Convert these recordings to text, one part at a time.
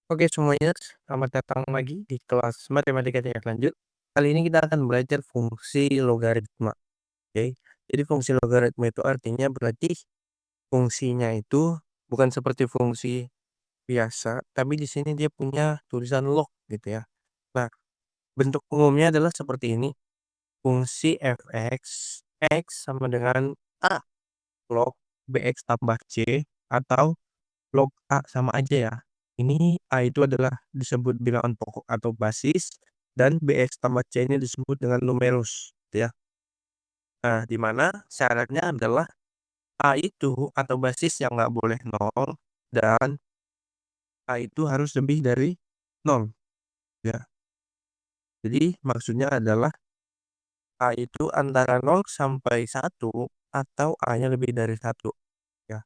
Oke semuanya, selamat datang lagi di kelas matematika tingkat lanjut. Kali ini kita akan belajar fungsi logaritma. Oke, jadi fungsi logaritma itu artinya berarti fungsinya itu bukan seperti fungsi biasa, tapi di sini dia punya tulisan log gitu ya. Nah, bentuk umumnya adalah seperti ini. Fungsi fx, x sama dengan a log bx tambah c, atau log A sama aja ya. Ini A itu adalah disebut bilangan pokok atau basis, dan BX tambah C ini disebut dengan numerus, gitu ya. Nah, di mana syaratnya adalah A itu atau basis yang nggak boleh nol, dan A itu harus lebih dari nol, ya. Jadi maksudnya adalah A itu antara 0 sampai 1 atau A-nya lebih dari 1, ya.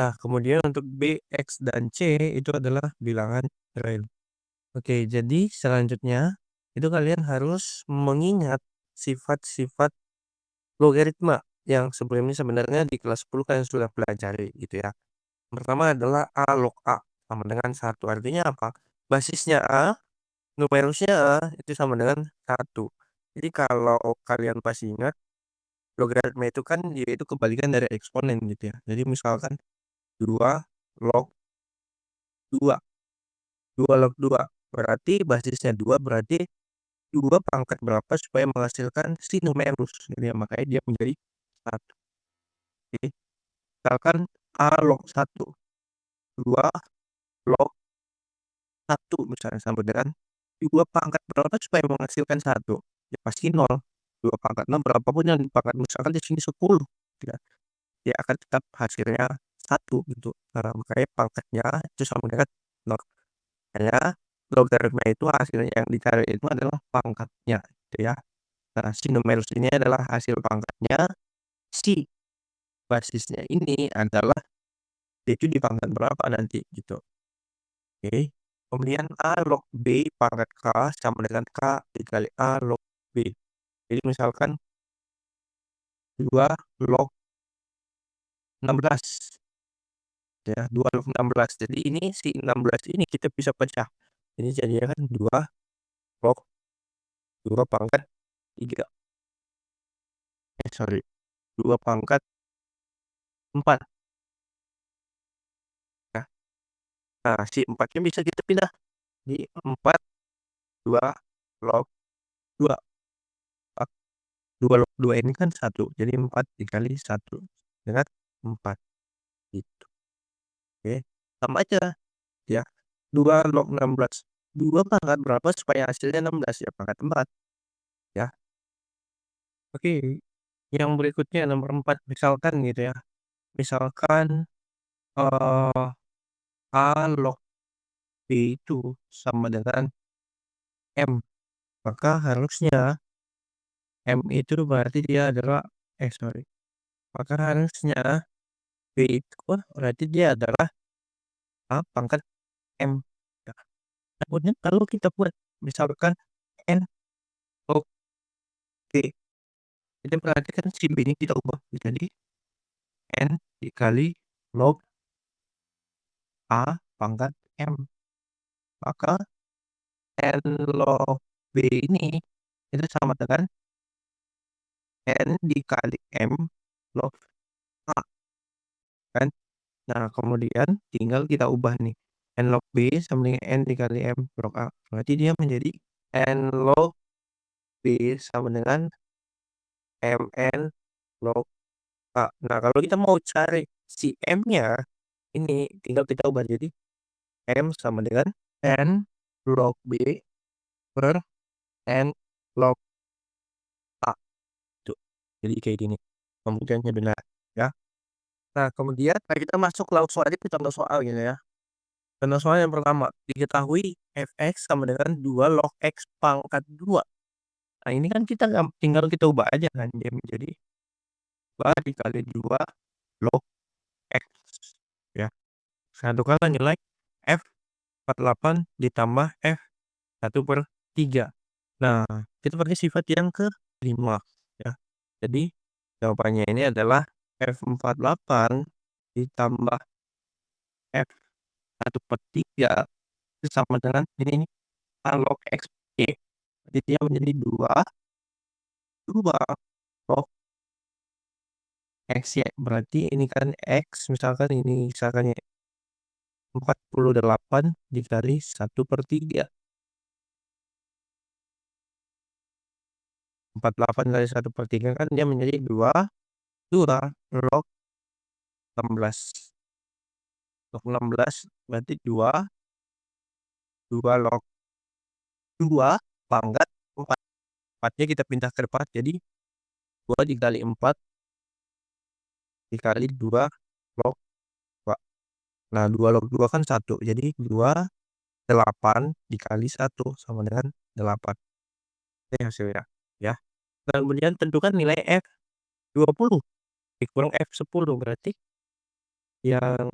Nah, kemudian untuk B, X, dan C itu adalah bilangan real. Oke, jadi selanjutnya itu kalian harus mengingat sifat-sifat logaritma yang sebelumnya sebenarnya di kelas 10 kalian sudah pelajari gitu ya. Pertama adalah A log A sama dengan 1. Artinya apa? Basisnya A, numerusnya A itu sama dengan 1. Jadi kalau kalian pasti ingat, logaritma itu kan dia itu kebalikan dari eksponen gitu ya. Jadi misalkan 2 log 2, 2 log 2 berarti basisnya 2, berarti 2 pangkat berapa supaya menghasilkan si numerus gitu ya, makanya dia menjadi 1. Oke, misalkan A log 1, 2 log 1 misalnya sama dengan 2 pangkat berapa supaya menghasilkan 1, ya pasti 0. 2 pangkat 6 berapapun yang dipangkat, misalkan di sini 10 ya, dia akan tetap hasilnya 1 gitu. Nah, makanya pangkatnya itu sama dengan 0. Makanya logaritma itu hasilnya yang dicari itu adalah pangkatnya gitu ya. Nah, si numerus ini adalah hasil pangkatnya, si basisnya ini adalah dia itu di pangkat berapa nanti gitu. Oke. Kemudian A log B pangkat K sama dengan K dikali A log B. Jadi misalkan 2 log 16 ya, 2 log 16. Jadi ini si 16 ini kita bisa pecah. Ini jadinya kan 2 log 2 pangkat 3. Sorry, 2 pangkat 4 ya. Nah, si 4-nya bisa kita pindah. Di 4, 2 log 2. 2 log 2 ini kan 1, jadi 4 dikali 1 dengan 4 gitu. Oke, sama aja ya, 2 log 16, 2 pangkat berapa supaya hasilnya 16, ya pangkat 4 ya. Oke, yang berikutnya nomor 4 misalkan gitu ya, misalkan, eee, A log B itu sama dengan M, maka harusnya M itu berarti dia adalah sorry, maka harusnya B itu berarti dia adalah A pangkat M. Ya. Kemudian kalau kita buat misalkan N log B, itu berarti kan si B ini kita ubah jadi N dikali log A pangkat M. Maka N log B ini itu sama dengan N dikali M log A kan. Nah, kemudian tinggal kita ubah nih, N log B sama dengan N dikali M log A. Berarti dia menjadi N log B sama dengan MN log A. Nah, kalau kita mau cari si M-nya, ini tinggal kita ubah jadi M sama dengan N log B per N log A. Tuh, jadi kayak gini. Pembuktiannya benar, ya. Nah, kemudian kita masuk langsung aja ke contoh soal gitu ya. Contoh soal yang pertama, diketahui fx sama dengan 2 log x pangkat 2. Nah, ini kan kita tinggal kita ubah aja kan, dia menjadi 2 dikali 2 log x, ya. Satukan nilai f 48 ditambah F1/3. Nah, kita pakai sifat yang ke-5 ya. Jadi jawabannya ini adalah F48 ditambah F1/3 itu sama dengan ini log X, Y. Jadi dia menjadi 2 log X, Y. Berarti ini kan X, misalkan ya 48 dikali 1/3. 48 kali 1/3 kan dia menjadi 2 log 16. Log 16 berarti 2 log 2 pangkat 4. 4-nya kita pindah ke depan jadi 2 dikali 4 dikali 2 log 2. Nah 2 log 2 kan 1, jadi 8 dikali 1 sama dengan 8. Ini hasilnya, ya. Nah kemudian tentukan nilai F20 dikurang F10, berarti yang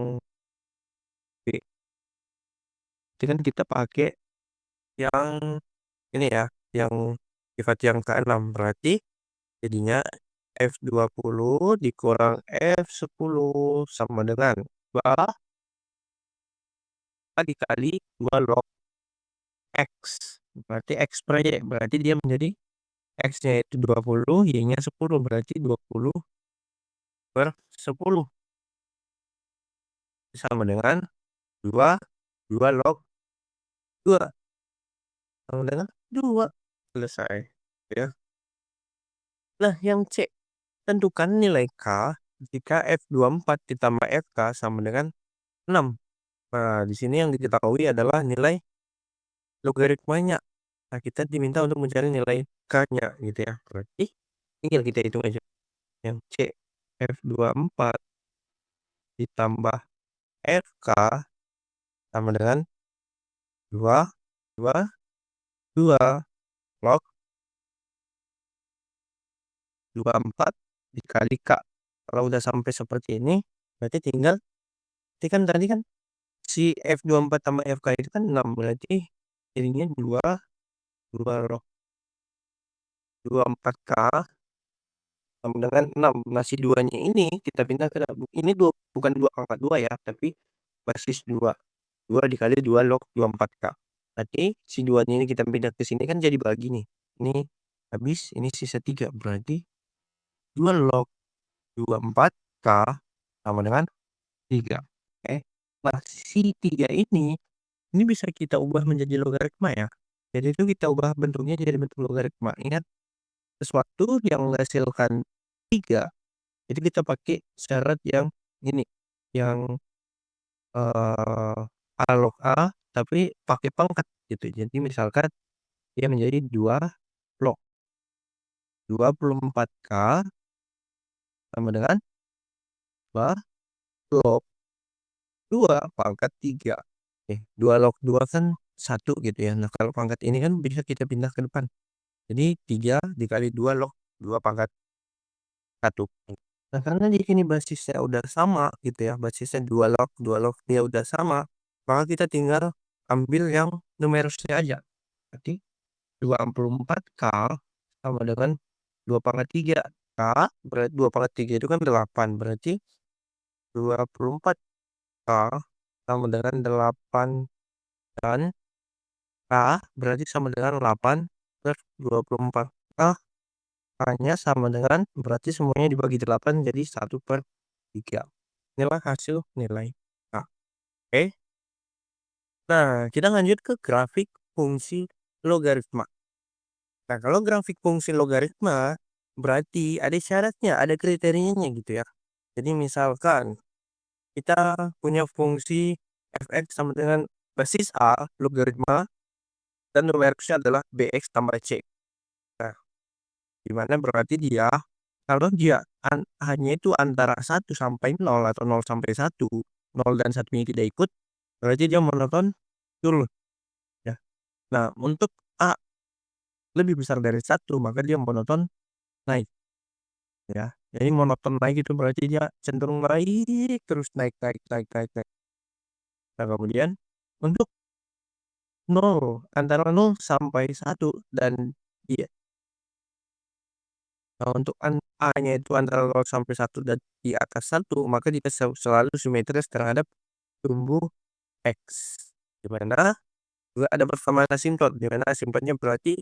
B. Berarti kan kita pakai yang ini ya, yang sifat yang ke-6, berarti jadinya F20 dikurang F10 sama dengan 2 dikali 2 log X. Berarti X per Y. Berarti dia menjadi X-nya itu 20, Y-nya 10. Berarti 20/10 sama dengan 2 log 2 sama dengan 2. Selesai, ya. Nah, yang C, tentukan nilai K jika F24 ditambah FK sama dengan 6. Nah, di sini yang diketahui adalah nilai logaritmanya. Nah, kita diminta untuk mencari nilai K-nya gitu ya. Berarti tinggal kita hitung aja. Yang C, F24 ditambah FK sama dengan 2 2 2 log 24 dikali K. Kalau udah sampai seperti ini, berarti tinggal berarti kan tadi kan si F24 tambah FK itu kan 6, berarti jadinya 2 log 24K sama dengan 6. Nah, si 2-nya ini kita pindah ke ini bukan 2 pangkat 2 ya, tapi basis 2. 2 dikali 2 log 24K. Berarti si 2-nya ini kita pindah ke sini kan jadi bagi nih. Ini habis, ini sisa 3. Berarti 2 log 24K sama dengan 3. Oke. Nah, si 3 ini bisa kita ubah menjadi logaritma ya. Jadi itu kita ubah bentuknya jadi bentuk logaritma. Ingat, sesuatu yang menghasilkan 3 itu kita pakai syarat yang ini, yang A log A tapi pakai pangkat gitu. Jadi misalkan dia menjadi 2 log 24K sama dengan 2 log 2 pangkat 3. 2 log 2 kan 1 gitu ya. Nah, kalau pangkat ini kan bisa kita pindah ke depan. Jadi 3 dikali 2 log 2 pangkat 1. Nah, karena di sini basisnya udah sama gitu ya, basisnya 2 log dia udah sama, maka kita tinggal ambil yang numerusnya aja. Berarti 24K sama dengan 2 pangkat 3. K berarti 2 pangkat 3 itu kan 8. Berarti 24K sama dengan 8 dan K berarti sama dengan 8 per 24. K-nya sama dengan berarti semuanya dibagi 8 jadi 1/3. Inilah hasil nilai K. Oke. Nah, kita lanjut ke grafik fungsi logaritma. Nah, kalau grafik fungsi logaritma berarti ada syaratnya, ada kriterianya gitu ya. Jadi misalkan kita punya fungsi f(x) sama dengan basis A logaritma dan numerusnya adalah bx tambah c. Nah, dimana berarti dia kalau dia hanya itu antara 1 sampai 0 atau 0 sampai 1, 0 dan 1-nya tidak ikut, berarti dia monoton turun ya. Nah, untuk A lebih besar dari 1 maka dia monoton naik ya. Jadi monoton naik itu berarti dia cenderung naik terus, naik naik naik naik naik. Nah, kemudian untuk 0 antara 0 sampai 1 dan iya. Nah, untuk A-nya itu antara 0 sampai 1 dan di atas 1 maka dia selalu simetris terhadap sumbu X. Di mana Juga ada persamaan asimtot, di mana asimtotnya berarti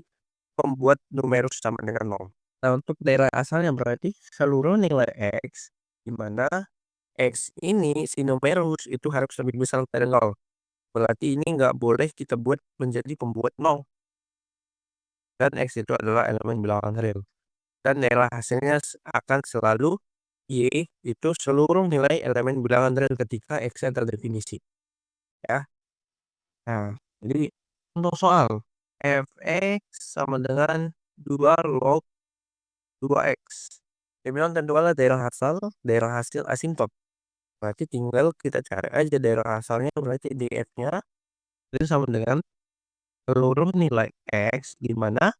membuat numerus sama dengan nol. Nah, untuk daerah asalnya berarti seluruh nilai X, di mana X ini si numerus itu harus lebih besar dari nol. Berarti ini nggak boleh kita buat menjadi pembuat nol. Dan X itu adalah elemen bilangan real. Dan daerah hasilnya akan selalu Y itu seluruh nilai elemen bilangan real ketika X-nya terdefinisi. Ya. Nah, jadi untuk soal fx sama dengan 2 log 2x. Dia bilang tentukanlah daerah hasil asimtot. Berarti tinggal kita cari aja daerah asalnya, berarti df-nya itu sama dengan seluruh nilai x, di mana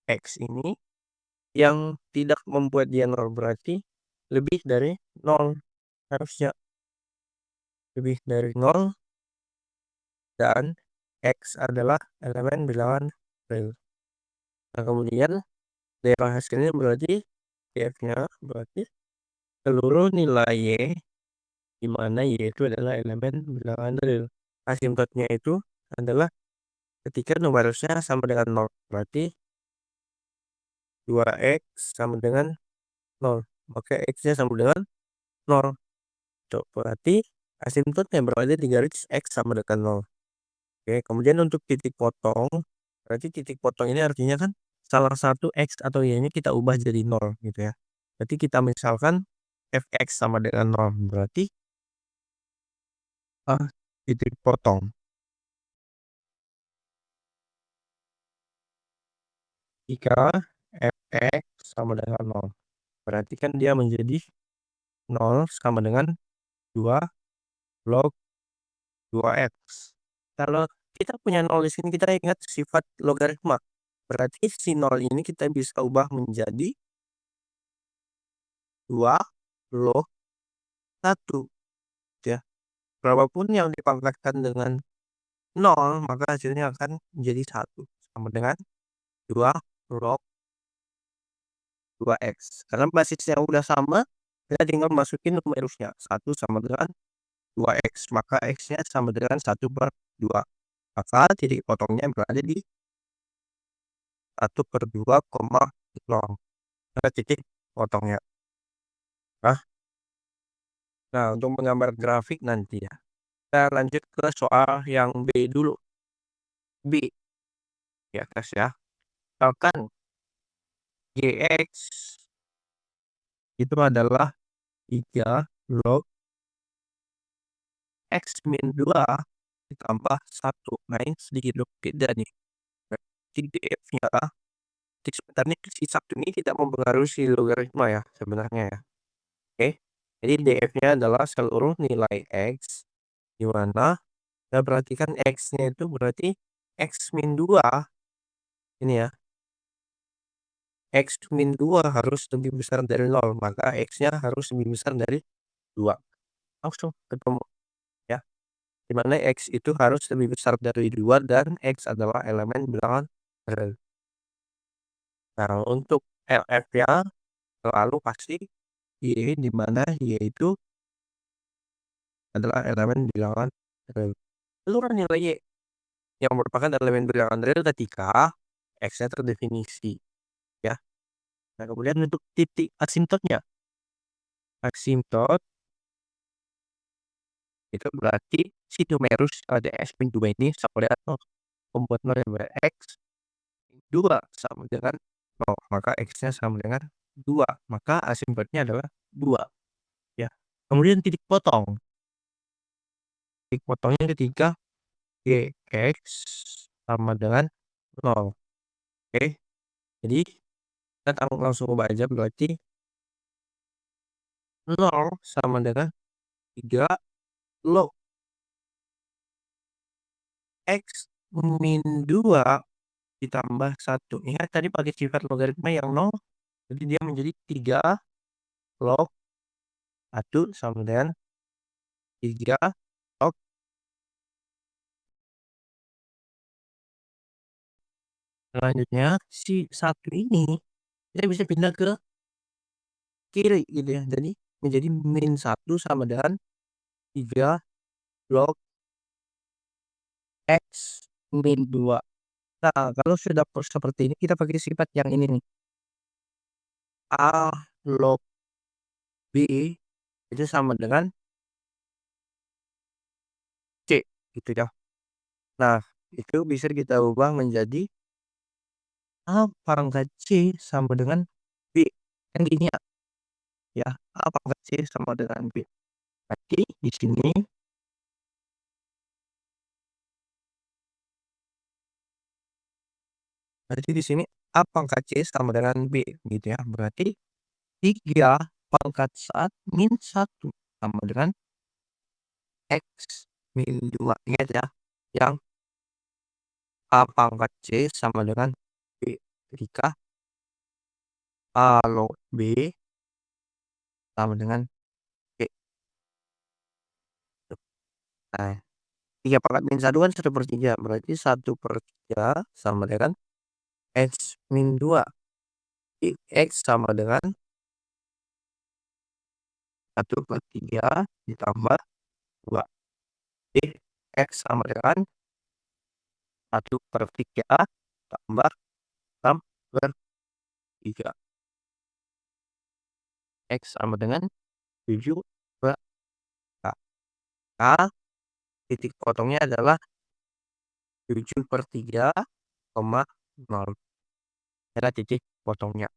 x ini yang tidak membuat dia nol, berarti lebih dari nol, harusnya lebih dari nol, dan x adalah elemen bilangan real. Nah, kemudian daerah hasilnya berarti df-nya berarti seluruh nilai y, di mana y itu adalah elemen bilangan real. Asimtotnya itu adalah ketika numerusnya sama dengan nol, berarti 2x sama dengan nol, maka x-nya sama dengan nol. Tuh, berarti asimtotnya berada di garis x sama dengan nol. Oke, kemudian untuk titik potong, berarti titik potong ini artinya kan salah satu x atau y-nya kita ubah jadi nol gitu ya. Berarti kita misalkan fx sama dengan nol, berarti titik potong jika fx sama dengan nol, berarti kan dia menjadi 0 sama dengan 2 log 2x. Kalau kita punya nol di sini, kita ingat sifat logaritma. Berarti si nol ini kita bisa ubah menjadi 2 log 1. Ya. Berapapun yang dipangkatkan dengan 0, maka hasilnya akan menjadi 1. Sama dengan 2 log 2x. Karena basisnya udah sama, kita tinggal masukin numerusnya. 1 sama dengan 2x. Maka x-nya sama dengan 1/2. Maka titik potongnya berada di 1/2,0. Titik potongnya. Nah, untuk menggambar grafik nanti ya. Kita lanjut ke soal yang B dulu. B di atas ya. Misalkan Gx itu adalah 3 log X min 2 ditambah 1. Nah, ini sedikit beda nih. Berarti df-nya, sebentar nih, si 1 ini tidak mempengaruhi si logaritma ya sebenarnya ya. Oke. Jadi df-nya adalah seluruh nilai x, di mana kita perhatikan x-nya itu berarti x min 2 ini ya. X min 2 harus lebih besar dari 0, maka X-nya harus lebih besar dari 2. Langsung ketemu ya. Di mana X itu harus lebih besar dari 2 dan X adalah elemen bilangan real. Nah, untuk LF-nya selalu pasti Y, di mana Y itu adalah elemen bilangan real. Seluruh nilai Y yang merupakan elemen bilangan real ketika X-nya terdefinisi ya. Nah, kemudian untuk titik asimtotnya. Asimtot itu berarti si numerus LDS min 2 ini sama dengan 0. Membuat 0 yang x 2 sama dengan 0, maka x-nya sama dengan 2, maka asimtotnya adalah 2 ya. Kemudian titik potongnya ketika Gx sama dengan 0. Oke, jadi kita langsung ubah aja, berarti 0 sama dengan 3 log x min 2 ditambah 1. Ingat tadi pakai sifat logaritma yang 0, jadi dia menjadi 3 log 1 sama dengan 3 log. Selanjutnya si 1 ini kita bisa pindah ke kiri gitu ya. Jadi menjadi min 1 sama dengan 3 log X min 2. Nah, kalau sudah seperti ini kita pakai sifat yang ini nih. A log B itu sama dengan C gitu ya. Nah, itu bisa kita ubah menjadi A pangkat C sama dengan B. Kan gini ya, A pangkat C sama dengan B. Berarti di sini A pangkat C sama dengan B gitu ya. Berarti 3 pangkat 1 min 1 sama dengan X min 2. Ingat ya, yang A pangkat C sama dengan B. Jika A log B sama dengan B. Nah, 3 pangkat min 1 kan 1/3. Berarti 1/3 sama dengan X min 2. X sama dengan 1/3 ditambah 2. Jadi X sama dengan 1/3 tambah 6/3. X sama dengan 7/3. Maka titik potongnya adalah 7/3, 0. Adalah titik potongnya.